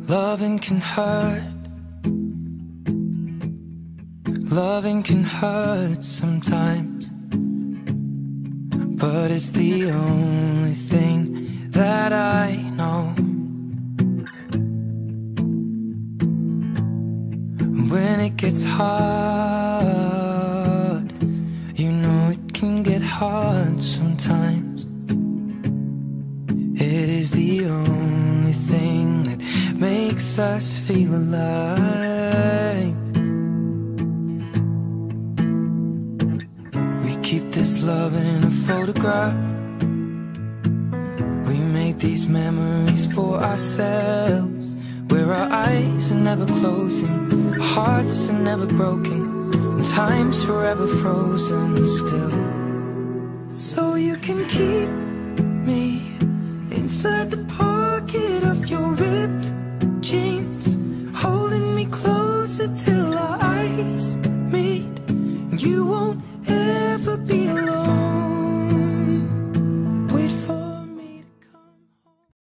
Loving can hurt. Loving can hurt sometimes, but it's the only thing that I know. When it gets hard, you know it can get hard sometimes. It is the only thing that makes us feel alive. We keep this love in a photograph. We make these memories for ourselves, where our eyes are never closing, hearts are never broken, and time's forever frozen still. So you can keep me inside the pocket of your ripped